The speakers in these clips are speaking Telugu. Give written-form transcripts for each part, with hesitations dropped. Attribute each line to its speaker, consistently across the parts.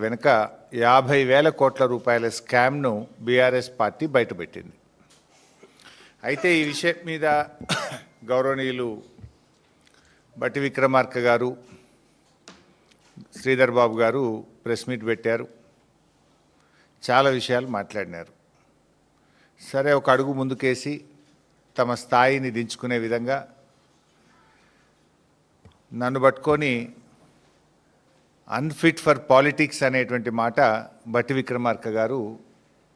Speaker 1: వెనుక 50,000 కోట్ల రూపాయల స్కామ్ను బీఆర్ఎస్ పార్టీ బయటపెట్టింది. అయితే ఈ విషయం మీద గౌరవనీయులు బట్టి విక్రమార్క గారు, శ్రీధర్ బాబు గారు ప్రెస్ మీట్ పెట్టారు. చాలా విషయాలు మాట్లాడినారు. సరే, ఒక అడుగు ముందుకేసి తమ స్థాయిని దించుకునే విధంగా నన్ను పట్టుకొని అన్ఫిట్ ఫర్ పాలిటిక్స్ అనేటువంటి మాట బట్టి విక్రమార్క గారు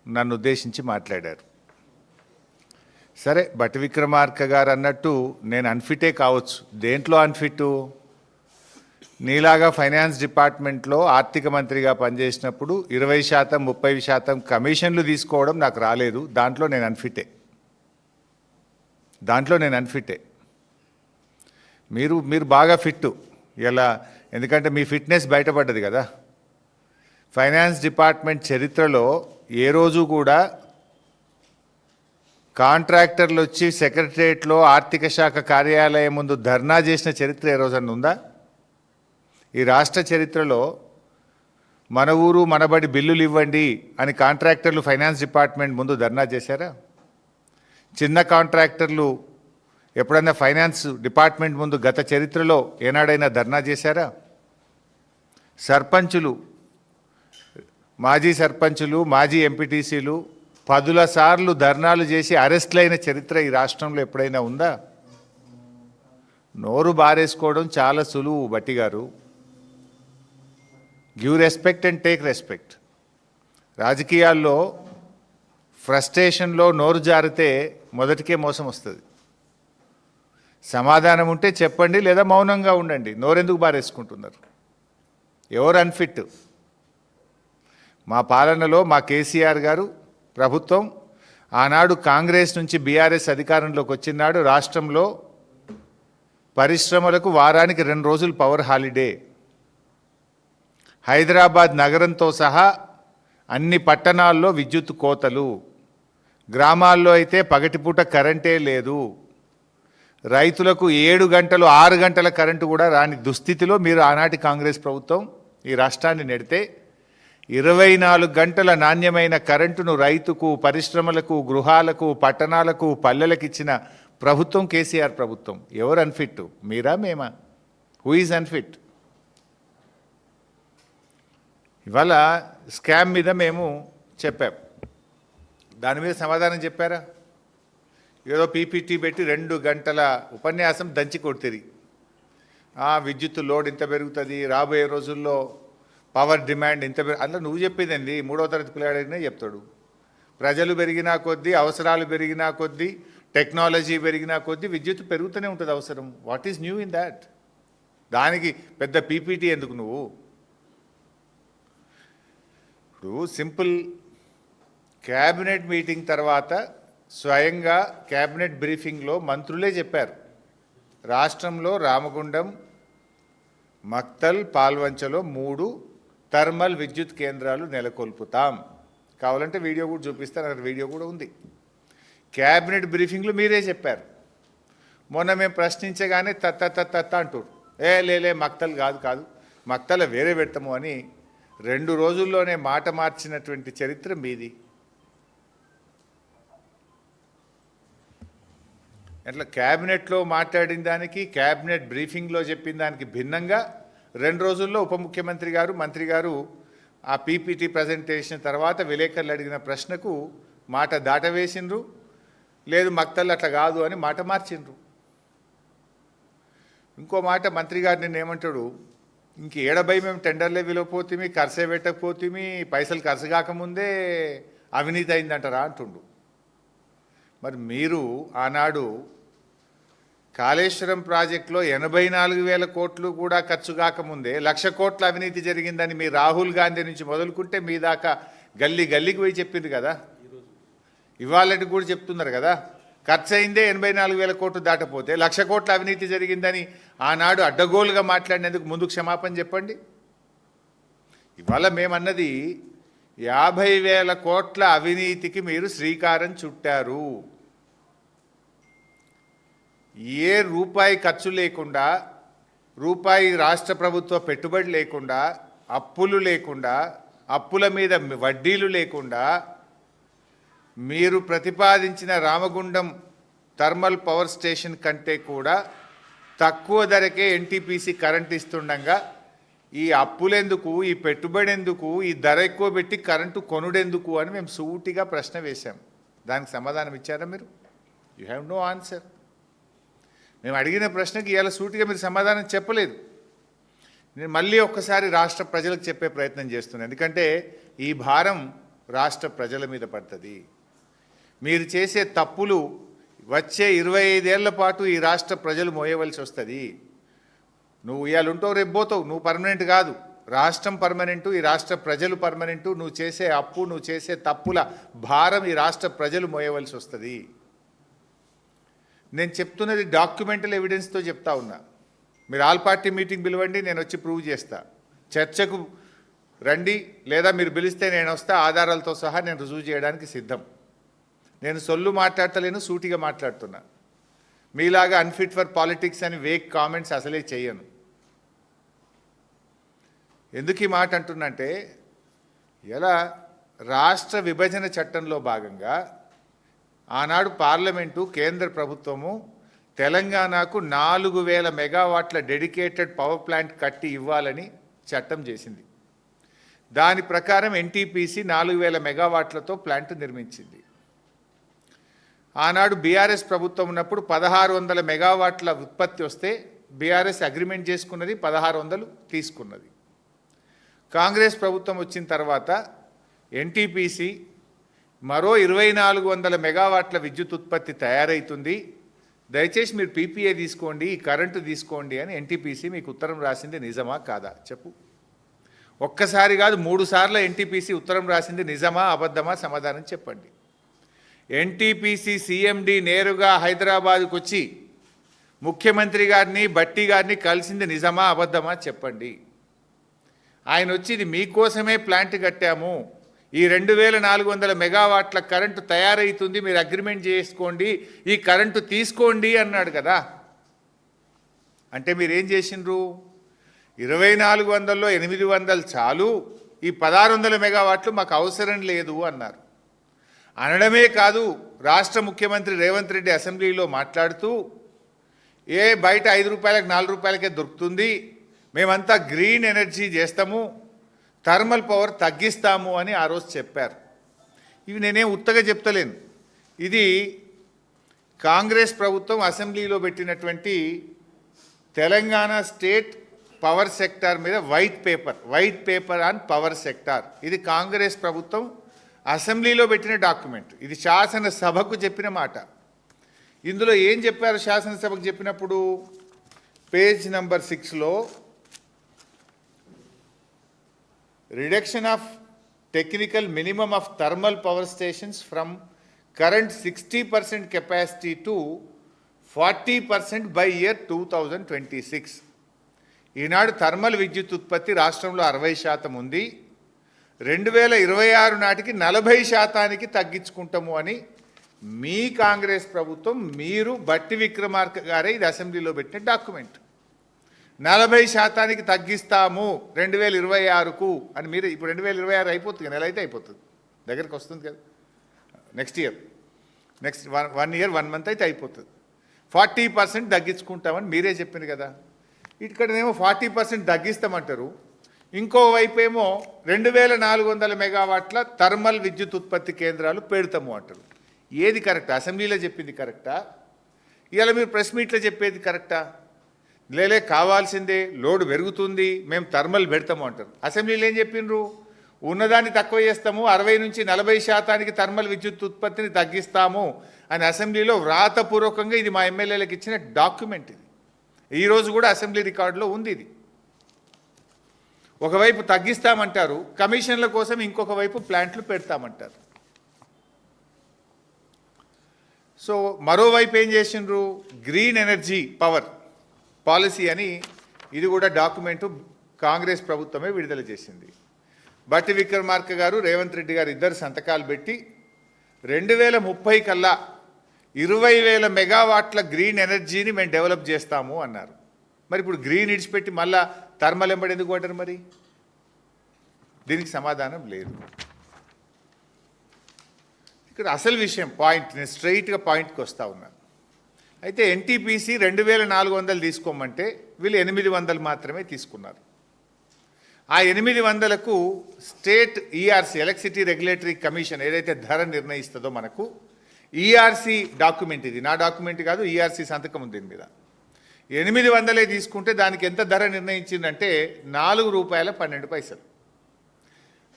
Speaker 1: నన్ను ఉద్దేశించి మాట్లాడారు. సరే, బట్టి విక్రమార్క గారు అన్నట్టు నేను అన్ఫిటే కావచ్చు. దేంట్లో అన్ఫిట్? నీలాగా ఫైనాన్స్ డిపార్ట్మెంట్లో ఆర్థిక మంత్రిగా పనిచేసినప్పుడు 20%, 30% కమిషన్లు తీసుకోవడం నాకు రాలేదు. దాంట్లో నేను అన్ఫిటే. మీరు బాగా ఫిట్టు ఇలా, ఎందుకంటే మీ ఫిట్నెస్ బయటపడ్డది కదా. ఫైనాన్స్ డిపార్ట్మెంట్ చరిత్రలో ఏ రోజు కూడా కాంట్రాక్టర్లు వచ్చి సెక్రటరియట్లో ఆర్థిక శాఖ కార్యాలయం ముందు ధర్నా చేసిన చరిత్ర ఏ రోజన్నా ఉందా? ఈ రాష్ట్ర చరిత్రలో మన ఊరు మనబడి బిల్లులు ఇవ్వండి అని కాంట్రాక్టర్లు ఫైనాన్స్ డిపార్ట్మెంట్ ముందు ధర్నా చేశారా? చిన్న కాంట్రాక్టర్లు ఎప్పుడైనా ఫైనాన్స్ డిపార్ట్మెంట్ ముందు గత చరిత్రలో ఏనాడైనా ధర్నా చేశారా? సర్పంచులు, మాజీ సర్పంచులు, మాజీ ఎంపీటీసీలు 10 సార్లు ధర్నాలు చేసి అరెస్టులైన చరిత్ర ఈ రాష్ట్రంలో ఎప్పుడైనా ఉందా? నోరు బారేసుకోవడం చాలా సులువు బట్టి గారు. Give respect and take respect. రాజకీయాల్లో ఫ్రస్ట్రేషన్లో నోరు జారితే మొదటికే మోసం వస్తుంది. సమాధానం ఉంటే చెప్పండి, లేదా మౌనంగా ఉండండి. నోరెందుకు బారేసుకుంటున్నారు? ఎవరు అన్ఫిట్? మా పాలనలో మా కేసీఆర్ గారు ప్రభుత్వం ఆనాడు కాంగ్రెస్ నుంచి బీఆర్ఎస్ అధికారంలోకి వచ్చినాడు. రాష్ట్రంలో పరిశ్రమలకు వారానికి 2 రోజులు పవర్ హాలిడే. హైదరాబాద్ నగరంతో సహా అన్ని పట్టణాల్లో విద్యుత్ కోతలు. గ్రామాల్లో అయితే పగటిపూట కరెంటే లేదు. రైతులకు 7 గంటలు 6 గంటల కరెంటు కూడా రాని దుస్థితిలో మీరు ఆనాటి కాంగ్రెస్ ప్రభుత్వం ఈ రాష్ట్రాన్ని నెడితే 24 గంటల నాణ్యమైన కరెంటును రైతుకు, పరిశ్రమలకు, గృహాలకు, పట్టణాలకు, పల్లెలకు ఇచ్చిన ప్రభుత్వం కేసీఆర్ ప్రభుత్వం. ఎవరు అన్ఫిట్? మీరా, మేమా? Who is unfit? ఇవాళ స్కామ్ మీద మేము చెప్పాం. దాని మీద సమాధానం చెప్పారా? ఏదో పీపీటీ పెట్టి 2 గంటల ఉపన్యాసం దంచి కొడుతుంది. విద్యుత్ లోడ్ ఇంత పెరుగుతుంది, రాబోయే రోజుల్లో పవర్ డిమాండ్ ఇంత అందులో నువ్వు చెప్పేదండి 3వ తరగతి పిల్లాడినే చెప్తాడు. ప్రజలు పెరిగినా కొద్దీ, అవసరాలు పెరిగినా కొద్దీ, టెక్నాలజీ పెరిగినా కొద్దీ విద్యుత్ పెరుగుతూనే ఉంటుంది అవసరం. What is new in that? దానికి పెద్ద పీపీటీ ఎందుకు నువ్వు? ఇప్పుడు సింపుల్ క్యాబినెట్ మీటింగ్ తర్వాత స్వయంగా క్యాబినెట్ బ్రీఫింగ్లో మంత్రులే చెప్పారు, రాష్ట్రంలో రామగుండం, మక్తల్, పాల్వంచలో 3 థర్మల్ విద్యుత్ కేంద్రాలు నెలకొల్పుతాం. కావాలంటే వీడియో కూడా చూపిస్తాను, అక్కడ వీడియో కూడా ఉంది. క్యాబినెట్ బ్రీఫింగ్లో మీరే చెప్పారు. మొన్న మేము ప్రశ్నించగానే తత్త అంటారు. లే మక్తల్ కాదు మక్తల వేరే పెడతాము అని 2 రోజుల్లోనే మాట మార్చినటువంటి చరిత్ర మీది. అట్లా క్యాబినెట్లో మాట్లాడిన దానికి, క్యాబినెట్ బ్రీఫింగ్లో చెప్పిన దానికి భిన్నంగా 2 రోజుల్లో ఉప ముఖ్యమంత్రి గారు, మంత్రి గారు ఆ పీపీటీ ప్రజెంటేషన్ తర్వాత విలేకరులు అడిగిన ప్రశ్నకు మాట దాటవేసిండ్రు. లేదు మక్తల్ అట్లా కాదు అని మాట మార్చిండ్రు. ఇంకో మాట మంత్రి గారు నిన్న ఏమంటాడు, ఇంక ఏడబై మేము టెండర్లే విలువపోతేమి, ఖర్చే పెట్టకపోతేమి, పైసలు ఖర్చు కాకముందే అవినీతి అయిందంటారా అంటుండు. మరి మీరు ఆనాడు కాళేశ్వరం ప్రాజెక్టులో 84,000 కోట్లు కూడా ఖర్చు కాకముందే 1,00,000 కోట్ల అవినీతి జరిగిందని మీ రాహుల్ గాంధీ నుంచి మొదలుకుంటే మీ దాకా గల్లీకి పోయి చెప్పింది కదా. ఇవాళకి కూడా చెప్తున్నారు కదా, ఖర్చు అయిందే 84,000 కోట్లు దాటపోతే 1,00,000 కోట్ల అవినీతి జరిగిందని ఆనాడు అడ్డగోలుగా మాట్లాడినందుకు ముందు క్షమాపణ చెప్పండి. ఇవాళ మేమన్నది 50,000 కోట్ల అవినీతికి మీరు శ్రీకారం చుట్టారు. ఏ రూపాయి ఖర్చు లేకుండా, రూపాయి రాష్ట్ర ప్రభుత్వ పెట్టుబడి లేకుండా అప్పులు లేకుండా, అప్పుల మీద వడ్డీలు లేకుండా మీరు ప్రతిపాదించిన రామగుండం థర్మల్ పవర్ స్టేషన్ కంటే కూడా తక్కువ ధరకే ఎన్టీపీసీ కరెంట్ ఇస్తుండగా ఈ అప్పులెందుకు, ఈ పెట్టుబడి ఎందుకు, ఈ ధర ఎక్కువ పెట్టి కరెంటు కొనుడెందుకు అని మేము సూటిగా ప్రశ్న వేశాం. దానికి సమాధానం ఇచ్చారా మీరు? You have no answer. మేము అడిగిన ప్రశ్నకి ఇవాళ సూటిగా మీరు సమాధానం చెప్పలేదు. నేను మళ్ళీ ఒక్కసారి రాష్ట్ర ప్రజలకు చెప్పే ప్రయత్నం చేస్తున్నాను, ఎందుకంటే ఈ భారం రాష్ట్ర ప్రజల మీద పడుతుంది. మీరు చేసే తప్పులు వచ్చే 25 ఏళ్ల పాటు ఈ రాష్ట్ర ప్రజలు మోయవలసి వస్తుంది. నువ్వు ఇవాళ ఉంటావు, రేపు పోతావు, నువ్వు పర్మనెంట్ కాదు. రాష్ట్రం పర్మనెంటు, ఈ రాష్ట్ర ప్రజలు పర్మనెంటు. నువ్వు చేసే అప్పు, నువ్వు చేసే తప్పుల భారం ఈ రాష్ట్ర ప్రజలు మోయవలసి వస్తుంది. నేను చెప్తున్నది డాక్యుమెంటల్ ఎవిడెన్స్తో చెప్తా ఉన్నా. మీరు ఆల్ పార్టీ మీటింగ్ పిలవండి, నేను వచ్చి ప్రూవ్ చేస్తా. చర్చకు రండి, లేదా మీరు పిలిస్తే నేను వస్తా. ఆధారాలతో సహా నేను రుజువు చేయడానికి సిద్ధం. నేను సొల్లు మాట్లాడతలేను, సూటిగా మాట్లాడుతున్నా. మీలాగా అన్ఫిట్ ఫర్ పాలిటిక్స్ అని వేక్ కామెంట్స్ అసలే చేయను. ఎందుకు ఈ మాట అంటున్నంటే, ఇలా రాష్ట్ర విభజన చట్టంలో భాగంగా ఆనాడు పార్లమెంటు, కేంద్ర ప్రభుత్వము తెలంగాణకు 4000 మెగావాట్ల డెడికేటెడ్ పవర్ ప్లాంట్ కట్టి ఇవ్వాలని చట్టం చేసింది. దాని ప్రకారం ఎన్టీపీసీ 4000 మెగావాట్లతో ప్లాంట్ నిర్మించింది. ఆనాడు బీఆర్ఎస్ ప్రభుత్వం ఉన్నప్పుడు 1600 మెగావాట్ల ఉత్పత్తి వస్తే బీఆర్ఎస్ అగ్రిమెంట్ చేసుకున్నది, 1600 తీసుకున్నది. కాంగ్రెస్ ప్రభుత్వం వచ్చిన తర్వాత ఎన్టీపీసీ మరో 2400 మెగావాట్ల విద్యుత్ ఉత్పత్తి తయారవుతుంది, దయచేసి మీరు పీపీఏ తీసుకోండి, ఈ కరెంటు తీసుకోండి అని ఎన్టీపీసీ మీకు ఉత్తరం రాసింది నిజమా కాదా చెప్పు. ఒక్కసారి కాదు 3 సార్లు ఎన్టీపీసీ ఉత్తరం రాసింది నిజమా అబద్ధమా సమాధానం చెప్పండి. ఎన్టీపీసీ సీఎండీ నేరుగా హైదరాబాద్కు వచ్చి ముఖ్యమంత్రి గారిని, భట్టి గారిని కలిసింది నిజమా అబద్ధమా చెప్పండి. ఆయన వచ్చి ఇది మీకోసమే ప్లాంట్ కట్టాము, ఈ 2400 మెగావాట్ల కరెంటు తయారవుతుంది, మీరు అగ్రిమెంట్ చేసుకోండి, ఈ కరెంటు తీసుకోండి అన్నాడు కదా. అంటే మీరేం చేసిండ్రు? 2400లో 800 చాలు, ఈ 1600 మెగావాట్లు మాకు అవసరం లేదు అన్నారు. అనడమే కాదు, రాష్ట్ర ముఖ్యమంత్రి రేవంత్ రెడ్డి అసెంబ్లీలో మాట్లాడుతూ బయట 5 రూపాయలకు 4 రూపాయలకే దొరుకుతుంది, మేమంతా గ్రీన్ ఎనర్జీ చేస్తాము, థర్మల్ పవర్ తగ్గిస్తాము అని ఆ రోజు చెప్పారు. ఇవి నేనేం ఉత్తగా చెప్తలేను. ఇది కాంగ్రెస్ ప్రభుత్వం అసెంబ్లీలో పెట్టినటువంటి తెలంగాణ స్టేట్ పవర్ సెక్టార్ మీద white paper on power sector. ఇది కాంగ్రెస్ ప్రభుత్వం అసెంబ్లీలో పెట్టిన డాక్యుమెంట్. ఇది శాసనసభకు చెప్పిన మాట. ఇందులో ఏం చెప్పారు శాసనసభకు చెప్పినప్పుడు? పేజ్ నెంబర్ 6లో reduction of technical minimum of thermal power stations from current 60% capacity to 40% by year 2026. ఈనాడు థర్మల్ విద్యుత్ ఉత్పత్తి రాష్ట్రంలో 60% ఉంది, 2026 నాటికి 40% తగ్గించుకుంటాము అని మీ కాంగ్రెస్ ప్రభుత్వం, మీరు భట్టి విక్రమార్క గారే ఇది అసెంబ్లీలో పెట్టిన డాక్యుమెంట్. 40% తగ్గిస్తాము 2026కు అని. మీరు ఇప్పుడు 2026 అయిపోతుంది, నెల అయితే అయిపోతుంది, దగ్గరికి వస్తుంది కదా, నెక్స్ట్ వన్ ఇయర్ 1 మంత్ అయితే అయిపోతుంది. 40% తగ్గించుకుంటామని మీరే చెప్పింది కదా. ఇక్కడనేమో 40% తగ్గిస్తామంటారు, ఇంకోవైపు ఏమో 2400 మెగావాట్ల థర్మల్ విద్యుత్ ఉత్పత్తి కేంద్రాలు పెడతాము అంటారు. ఏది కరెక్టా? అసెంబ్లీలో చెప్పింది కరెక్టా? ఇవాళ మీరు ప్రెస్ మీట్లో చెప్పేది కరెక్టా? లేలే కావాల్సిందే, లోడ్ పెరుగుతుంది, మేము థర్మల్ పెడతాము అంటారు. అసెంబ్లీలో ఏం చెప్పిండ్రు? ఉన్నదాన్ని తక్కువ చేస్తాము, 60 నుంచి 40% థర్మల్ విద్యుత్ ఉత్పత్తిని తగ్గిస్తాము అని అసెంబ్లీలో వ్రాతపూర్వకంగా ఇది మా ఎమ్మెల్యేలకు ఇచ్చిన డాక్యుమెంట్. ఇది ఈరోజు కూడా అసెంబ్లీ రికార్డులో ఉంది. ఇది ఒకవైపు తగ్గిస్తామంటారు, కమిషన్ల కోసం ఇంకొక వైపు ప్లాంట్లు పెడతామంటారు. సో మరోవైపు ఏం చేసిండ్రు? గ్రీన్ ఎనర్జీ పవర్ పాలసీ అని ఇది కూడా డాక్యుమెంటు కాంగ్రెస్ ప్రభుత్వమే విడుదల చేసింది. భట్టి విక్రమార్క గారు, రేవంత్ రెడ్డి గారు ఇద్దరు సంతకాలు పెట్టి 2030 కల్లా 20,000 మెగావాట్ల గ్రీన్ ఎనర్జీని మేము డెవలప్ చేస్తాము అన్నారు. మరి ఇప్పుడు గ్రీన్ ఇడిచిపెట్టి మళ్ళా థర్మల్ ఎంబడి ఎందుకు పడ్డారు? మరి దీనికి సమాధానం లేదు. ఇక్కడ అసలు విషయం పాయింట్, నేను స్ట్రైట్గా పాయింట్కి వస్తూ ఉన్నాను. అయితే ఎన్టీపీసీ 2400 తీసుకోమంటే వీళ్ళు 800 మాత్రమే తీసుకున్నారు. ఆ 800కు state ERC electricity regulatory commission ఏదైతే ధర నిర్ణయిస్తుందో మనకు ఈఆర్సీ డాక్యుమెంట్, ఇది నా డాక్యుమెంట్ కాదు, ఈఆర్సీ సంతకం ఉంది దీని మీద. 800 తీసుకుంటే దానికి ఎంత ధర నిర్ణయించిందంటే ₹4.12.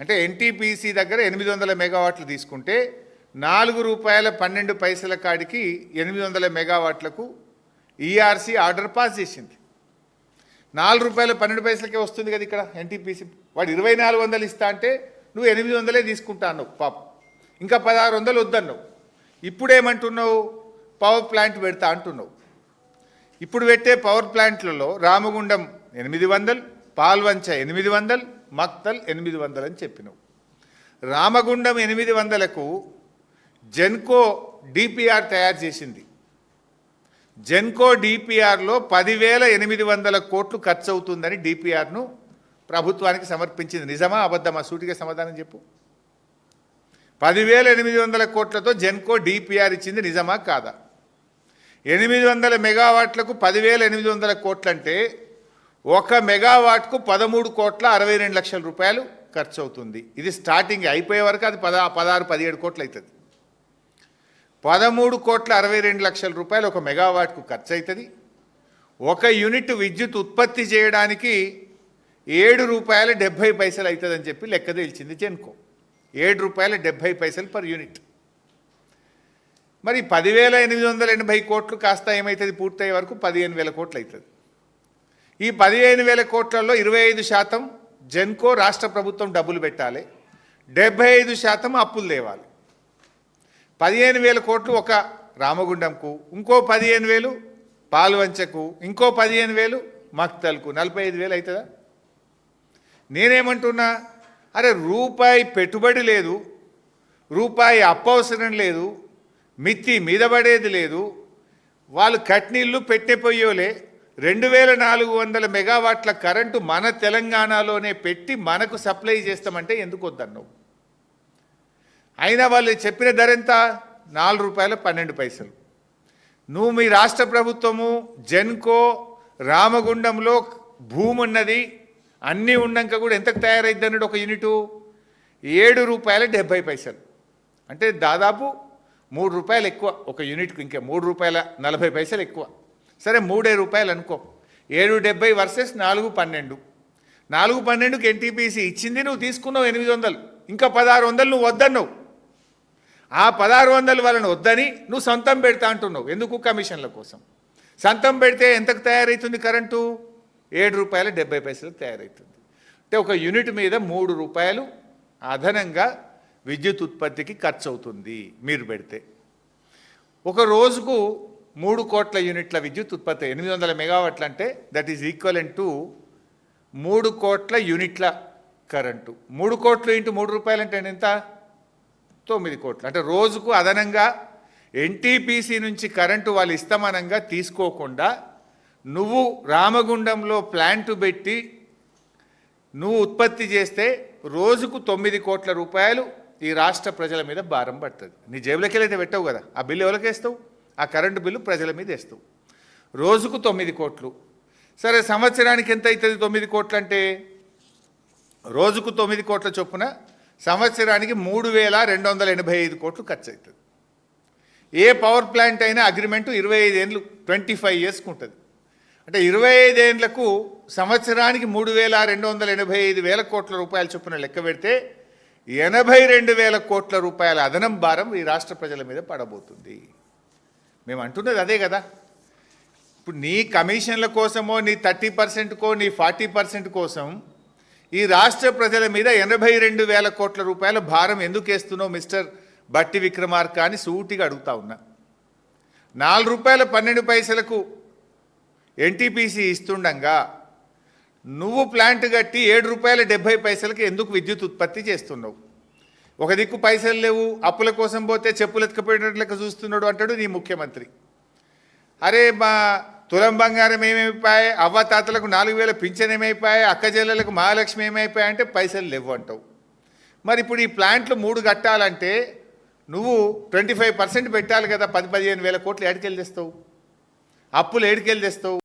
Speaker 1: అంటే ఎన్టీపీసీ దగ్గర 800 మెగావాట్లు తీసుకుంటే ₹4.12 కాడికి 800 మెగావాట్లకు ఈఆర్సీ ఆర్డర్ పాస్ చేసింది. ₹4.12కే వస్తుంది కదా ఇక్కడ ఎన్టీపీసీ. వాడు 2400 ఇస్తా అంటే నువ్వు 800 తీసుకుంటా అన్నావు పాపం, ఇంకా 1600 వద్దన్నావు. ఇప్పుడేమంటున్నావు, పవర్ ప్లాంట్ పెడతా అంటున్నావు. ఇప్పుడు పెట్టే పవర్ ప్లాంట్లలో రామగుండం 800, పాల్వంచ 800, మక్తల్ 800 అని చెప్పినావు. రామగుండం 800కు జెన్కో డిపిఆర్ తయారు చేసింది. జెన్కో డిపిఆర్లో 10,800 కోట్లు ఖర్చు అవుతుందని డిపిఆర్ను ప్రభుత్వానికి సమర్పించింది. నిజమా అబద్ధమా? సూటిగా సమాధానం చెప్పు. 10,800 కోట్లతో జెన్కో డిపిఆర్ ఇచ్చింది, నిజమా కాదా? 800 మెగావాట్లకు 10,800 కోట్లంటే 1 మెగావాట్కు 13,62,00,000 రూపాయలు ఖర్చు అవుతుంది. ఇది స్టార్టింగ్, అయిపోయే వరకు అది 16-17 కోట్లు అవుతుంది. 13,62,00,000 రూపాయలు 1 మెగావాట్కు ఖర్చు అవుతుంది. 1 యూనిట్ విద్యుత్ ఉత్పత్తి చేయడానికి ₹7.70 అవుతుందని చెప్పి లెక్క తేల్చింది జెన్కో. ₹7.70 per unit. మరి 10,880 కోట్లు కాస్త ఏమవుతుంది, పూర్తయ్యే వరకు 15,000 కోట్లు అవుతుంది. ఈ 15,000 కోట్లలో 25% జెన్కో రాష్ట్ర ప్రభుత్వం డబ్బులు పెట్టాలి, 75% అప్పులు తేవాలి. 15,000 కోట్లు ఒక రామగుండంకు, ఇంకో 15,000 పాల్వంచకు, ఇంకో 15,000 మక్తల్కు, 45,000 అవుతుందా? నేనేమంటున్నా, అరే రూపాయి పెట్టుబడి లేదు, రూపాయి అప్పు అవసరం లేదు, మిత్తి మీద పడేది లేదు, వాళ్ళు కట్నీళ్ళు పెట్టిపోయోలే 2,400 మెగావాట్ల కరెంటు మన తెలంగాణలోనే పెట్టి మనకు సప్లై చేస్తామంటే ఎందుకు వద్దన్నావు? అయినా వాళ్ళు చెప్పిన ధర ఎంత? ₹4.12. నువ్వు మీ రాష్ట్ర ప్రభుత్వము జెన్కో రామగుండంలో భూమి ఉన్నది, అన్నీ ఉన్నాక కూడా ఎంతకు తయారైద్ది అన్నాడు ఒక యూనిటు? ₹7.70. అంటే దాదాపు ₹3 ఎక్కువ ఒక యూనిట్కు, ఇంకా ₹3.40 ఎక్కువ. సరే ₹3 అనుకో, 7.70 వర్సెస్ 4.12. 4.12కి ఎన్టీపీసీ ఇచ్చింది, నువ్వు తీసుకున్నావు 800, ఇంకా 1600 నువ్వు వద్దన్నావు. ఆ 1600 వాళ్ళని వద్దని నువ్వు సొంతం పెడతా అంటున్నావు. ఎందుకు? కమిషన్ల కోసం. సొంతం పెడితే ఎంతకు తయారవుతుంది కరెంటు? ₹7.70 తయారవుతుంది. అంటే ఒక యూనిట్ మీద ₹3 అదనంగా విద్యుత్ ఉత్పత్తికి ఖర్చు అవుతుంది మీరు పెడితే. ఒక రోజుకు 3 కోట్ల యూనిట్ల విద్యుత్ ఉత్పత్తి, 800 మెగావాట్లు అంటే దట్ ఈజ్ ఈక్వలెంట్ టు 3 కోట్ల యూనిట్ల కరెంటు. 3 కోట్లు ఇంటూ ₹3 అంటే ఎంత? 9 కోట్లు. అంటే రోజుకు అదనంగా ఎన్టీపీసీ నుంచి కరెంటు వాళ్ళు ఇస్తమానంగా తీసుకోకుండా నువ్వు రామగుండంలో ప్లాంటు పెట్టి నువ్వు ఉత్పత్తి చేస్తే రోజుకు ₹9 కోట్ల ఈ రాష్ట్ర ప్రజల మీద భారం పడుతుంది. నీ జేబులకి వెళ్ళైతే పెట్టవు కదా, ఆ బిల్లు ఎవరికి వేస్తావు? ఆ కరెంటు బిల్లు ప్రజల మీద వేస్తావు. రోజుకు 9 కోట్లు. సరే సంవత్సరానికి ఎంత అవుతుంది 9 కోట్లు అంటే? రోజుకు 9 కోట్ల చొప్పున సంవత్సరానికి 3,285 కోట్లు ఖర్చు అవుతుంది. ఏ పవర్ ప్లాంట్ అయినా అగ్రిమెంటు 25 ఏళ్ళు 25 ఇయర్స్కి ఉంటుంది. అంటే 25 ఏళ్లకు సంవత్సరానికి 3,285 కోట్ల రూపాయల చొప్పున లెక్క పెడితే 82,000 కోట్ల రూపాయల అదనం భారం ఈ రాష్ట్ర ప్రజల మీద పడబోతుంది. మేము అంటున్నది అదే కదా. ఇప్పుడు నీ కమిషన్ల కోసమో, నీ 30%కో, నీ 40% కోసం ఈ రాష్ట్ర ప్రజల మీద 82,000 కోట్ల రూపాయల భారం ఎందుకు వేస్తున్నావు మిస్టర్ బట్టి విక్రమార్క అని సూటిగా అడుగుతా ఉన్నా. ₹4.12 ఎన్టీపీసీ ఇస్తుండగా నువ్వు ప్లాంట్ కట్టి ₹7.70 ఎందుకు విద్యుత్ ఉత్పత్తి చేస్తున్నావు? ఒక దిక్కు పైసలు లేవు, అప్పుల కోసం పోతే చెప్పులు ఎత్తుకపోయినట్లక చూస్తున్నాడు అంటాడు నీ ముఖ్యమంత్రి. అరే మా తులం బంగారం ఏమైపోయాయి, అవ్వతాతలకు 4,000 పింఛన్ ఏమైపోయాయి, అక్కజల్లెలకు మహాలక్ష్మి ఏమైపోయాయి అంటే పైసలు లేవు అంటావు. మరి ఇప్పుడు ఈ ప్లాంట్లు 3 కట్టాలంటే నువ్వు 25% పెట్టాలి కదా. 10-15 వేల కోట్లు ఏడికెళ్ళి తెస్తావు, అప్పులు ఏడికెళ్ళి తెస్తావు.